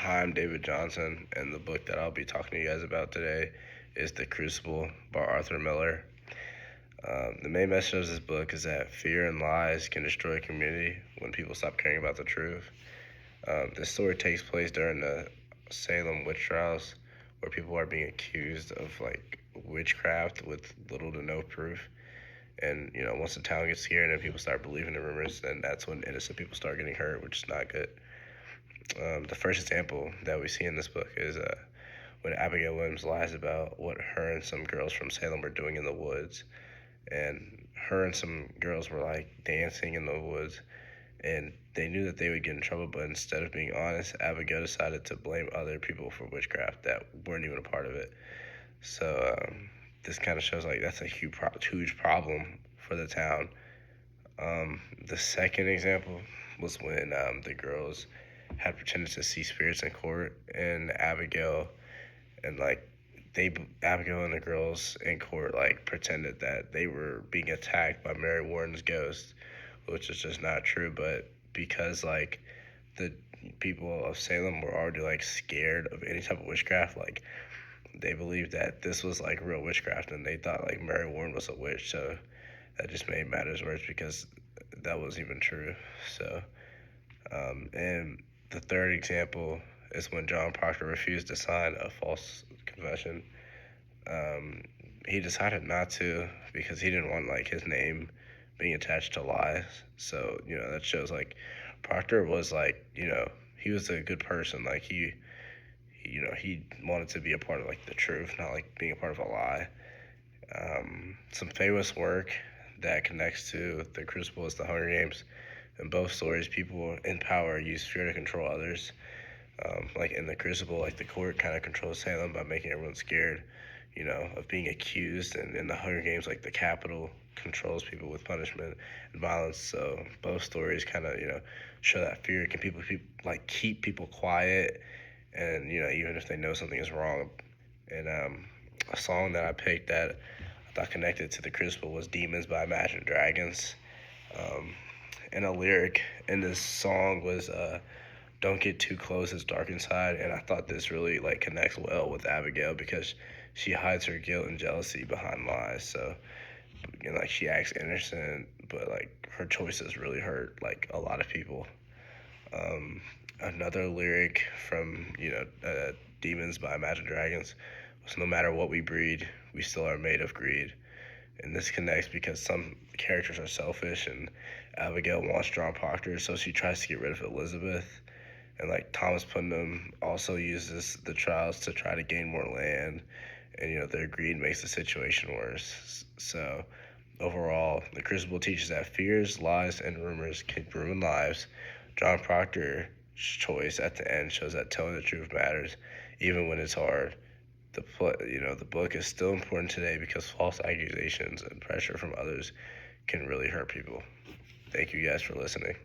Hi, I'm David Johnson, and the book that I'll be talking to you guys about today is The Crucible by Arthur Miller. The main message of this book is that fear and lies can destroy a community when people stop caring about the truth. This story takes place during the Salem witch trials, where people are being accused of witchcraft with little to no proof. And once the town gets scared and people start believing the rumors, then that's when innocent people start getting hurt, which is not good. The first example that we see in this book is when Abigail Williams lies about what her and some girls from Salem were doing in the woods. And her and some girls were dancing in the woods, and they knew that they would get in trouble, but instead of being honest, Abigail decided to blame other people for witchcraft that weren't even a part of it. So this kind of shows that's a huge problem for the town. The second example was when the girls had pretended to see spirits in court, and and Abigail and the girls in court pretended that they were being attacked by Mary Warren's ghost, which is just not true. But because the people of Salem were already scared of any type of witchcraft, they believed that this was real witchcraft, and they thought Mary Warren was a witch. So that just made matters worse because that wasn't even true. So and the third example is when John Proctor refused to sign a false confession. He decided not to because he didn't want his name being attached to lies. So that shows Proctor was he was a good person. He wanted to be a part of the truth, not being a part of a lie. Some famous work that connects to the Crucible is the Hunger Games. In both stories, people in power use fear to control others. In the Crucible, the court kind of controls Salem by making everyone scared, of being accused. And in the Hunger Games, the Capitol controls people with punishment and violence. So both stories kind of, show that fear can keep people quiet, and even if they know something is wrong. And a song that I picked that I thought connected to the Crucible was "Demons" by Imagine Dragons. And a lyric in this song was "Don't get too close, it's dark inside." And I thought this really connects well with Abigail because she hides her guilt and jealousy behind lies. So she acts innocent, but her choices really hurt a lot of people. Another lyric from "Demons" by Imagine Dragons was, "No matter what we breed, we still are made of greed." And this connects because some characters are selfish, and Abigail wants John Proctor, so she tries to get rid of Elizabeth. And Thomas Putnam also uses the trials to try to gain more land, and their greed makes the situation worse. So overall, the Crucible teaches that fears, lies, and rumors can ruin lives. John Proctor's choice at the end shows that telling the truth matters, even when it's hard. The book is still important today because false accusations and pressure from others can really hurt people. Thank you guys for listening.